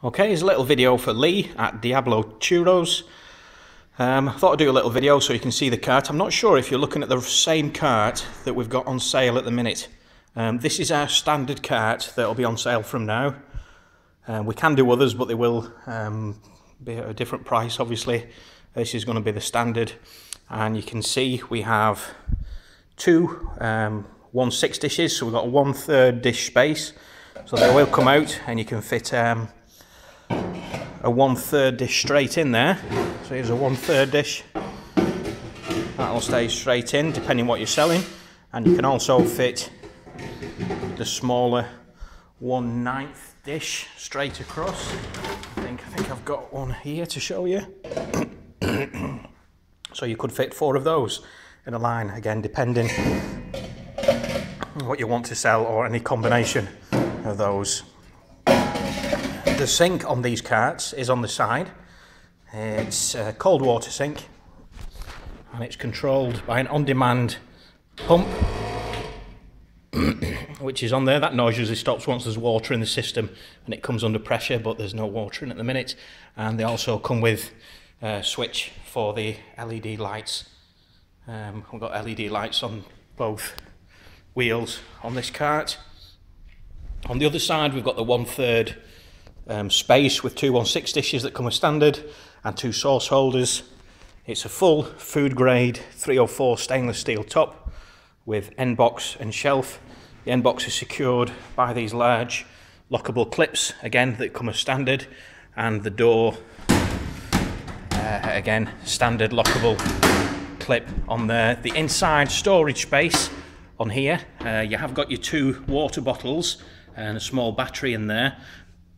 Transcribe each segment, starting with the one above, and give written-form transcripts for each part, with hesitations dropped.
Okay, here's a little video for Lee at Diablo Churros. I thought I'd do a little video so you can see the cart. I'm not sure if you're looking at the same cart that we've got on sale at the minute. This is our standard cart that will be on sale from now. We can do others, but they will be at a different price, obviously. This is going to be the standard. And you can see we have two 1/6 dishes, so we've got a 1/3 dish space. So they will come out and you can fit a 1/3 dish straight in there. So here's a 1/3 dish. That'll stay straight in depending what you're selling. And you can also fit the smaller 1/9 dish straight across. I think I've got one here to show you. So you could fit 4 of those in a line, again depending on what you want to sell or any combination of those. The sink on these carts is on the side. It's a cold water sink and it's controlled by an on-demand pump which is on there. That noise usually stops once there's water in the system and it comes under pressure, but there's no water in at the minute. And they also come with a switch for the LED lights. We've got LED lights on both wheels on this cart. On the other side we've got the 1/3 space with two 1/6 dishes that come as standard and 2 sauce holders. It's a full food grade 304 stainless steel top with end box and shelf. The end box is secured by these large lockable clips, again, that come as standard, and the door, again, standard lockable clip on there. The inside storage space on here, you have got your 2 water bottles and a small battery in there,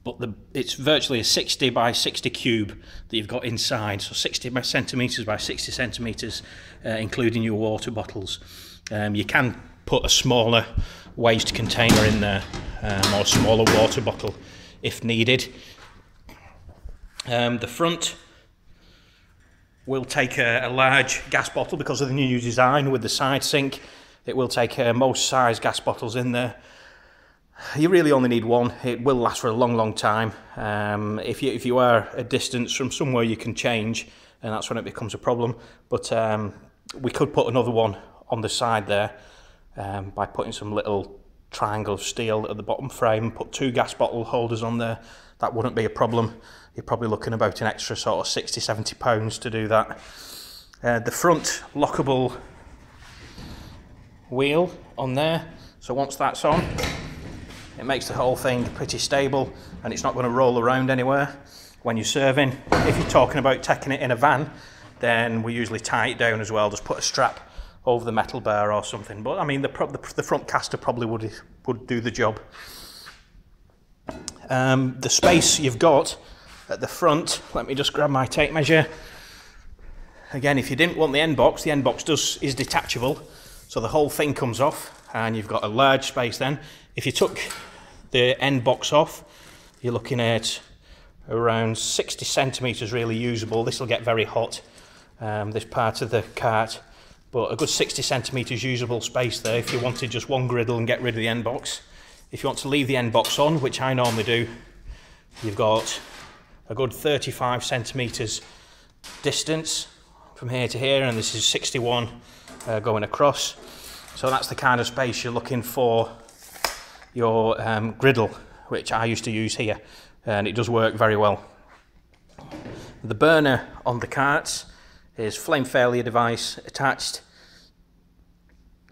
but it's virtually a 60 by 60 cube that you've got inside, so 60 centimetres by 60 centimetres, including your water bottles. You can put a smaller waste container in there, or a smaller water bottle if needed. The front will take a large gas bottle because of the new design with the side sink. It will take most size gas bottles in there. You really only need one. It will last for a long time. If you are a distance from somewhere, you can change, and that's when it becomes a problem. But we could put another one on the side there by putting some little triangle of steel at the bottom frame, put 2 gas bottle holders on there. That wouldn't be a problem. You're probably looking about an extra sort of 60-70 pounds to do that. The front lockable wheel on there, so once that's on, it makes the whole thing pretty stable and it's not going to roll around anywhere when you're serving. If you're talking about taking it in a van, then we usually tie it down as well, just put a strap over the metal bar or something. But I mean, the front caster probably would do the job. The space you've got at the front, let me just grab my tape measure. Again, if you didn't want the end box is detachable, so the whole thing comes off and you've got a large space then. If you took the end box off, you're looking at around 60 centimetres really usable. This will get very hot, this part of the cart, but a good 60 centimetres usable space there if you wanted just one griddle and get rid of the end box. If you want to leave the end box on, which I normally do, you've got a good 35 centimetres distance from here to here, and this is 61 going across. So that's the kind of space you're looking for your griddle, which I used to use here, and it does work very well. The burner on the carts is flame failure device attached.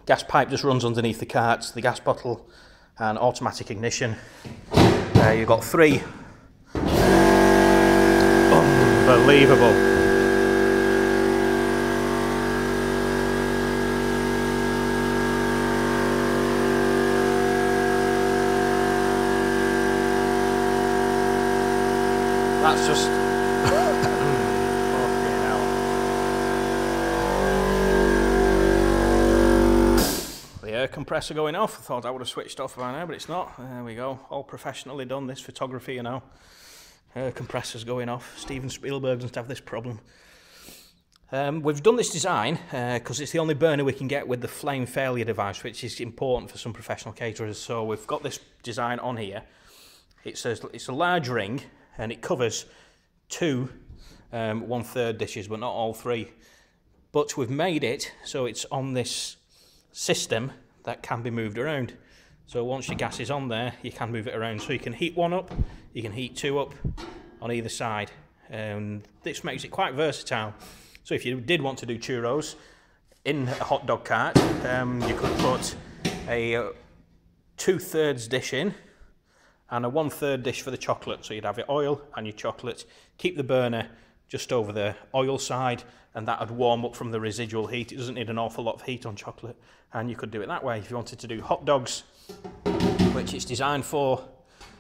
Gas pipe just runs underneath the carts, the gas bottle and automatic ignition. You've got 3 unbelievable that's just fucking hell. The air compressor going off. I thought I would have switched off by now, but it's not. There we go. All professionally done, this photography, you know. Air compressor's going off. Steven Spielberg doesn't have this problem. We've done this design because it's the only burner we can get with the flame failure device, which is important for some professional caterers. So we've got this design on here. It's a large ring, and it covers 2 1/3 dishes, but not all 3. But we've made it so it's on this system that can be moved around. So once your gas is on there, you can move it around. So you can heat 1 up, you can heat 2 up on either side. This makes it quite versatile. So if you did want to do churros in a hot dog cart, you could put a 2/3 dish in and a 1/3 dish for the chocolate. So you'd have your oil and your chocolate. Keep the burner just over the oil side, and that would warm up from the residual heat. It doesn't need an awful lot of heat on chocolate, and you could do it that way. If you wanted to do hot dogs, which it's designed for,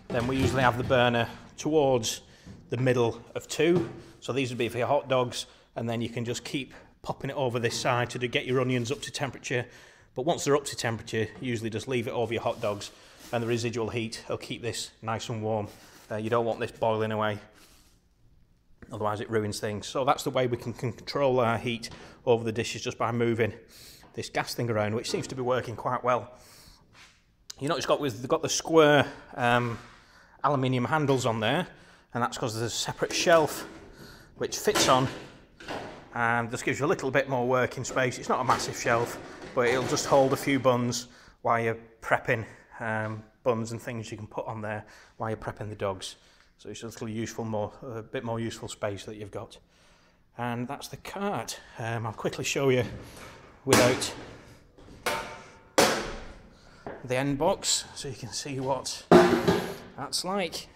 then we usually have the burner towards the middle of 2. So these would be for your hot dogs, and then you can just keep popping it over this side to get your onions up to temperature. But once they're up to temperature, usually just leave it over your hot dogs, and the residual heat will keep this nice and warm. You don't want this boiling away, otherwise it ruins things. So that's the way we can control our heat over the dishes, just by moving this gas thing around, which seems to be working quite well. You notice they've got the square aluminium handles on there, and that's because there's a separate shelf which fits on, and just gives you a little bit more working space. It's not a massive shelf, but it'll just hold a few buns while you're prepping buns and things you can put on there while you're prepping the dogs. So it's a little a bit more useful space that you've got. And that's the cart. I'll quickly show you without the end box, so you can see what that's like.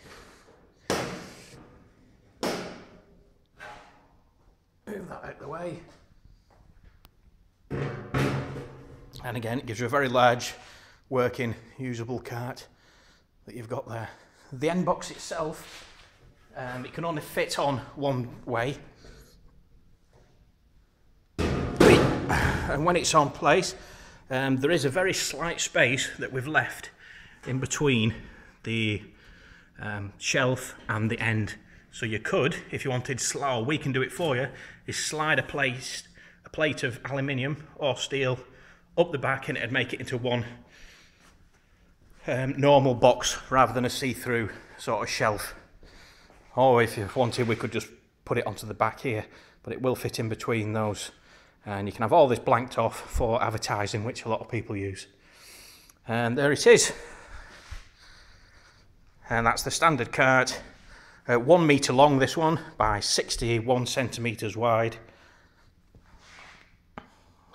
Move that out of the way. And again, it gives you a very large working usable cart that you've got there. The end box itself, it can only fit on one way, and when it's on place, there is a very slight space that we've left in between the shelf and the end. So you could, if you wanted, or we can do it for you, is slide a plate of aluminium or steel up the back, and it'd make it into one normal box rather than a see-through sort of shelf. Or if you wanted, we could just put it onto the back here, but it will fit in between those. And you can have all this blanked off for advertising, which a lot of people use. And there it is. And that's the standard cart. 1 metre long, this one, by 61 centimetres wide.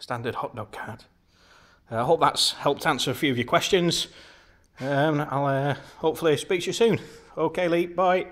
Standard hot dog cart. I hope that's helped answer a few of your questions. I'll hopefully speak to you soon. Okay, Lee, bye.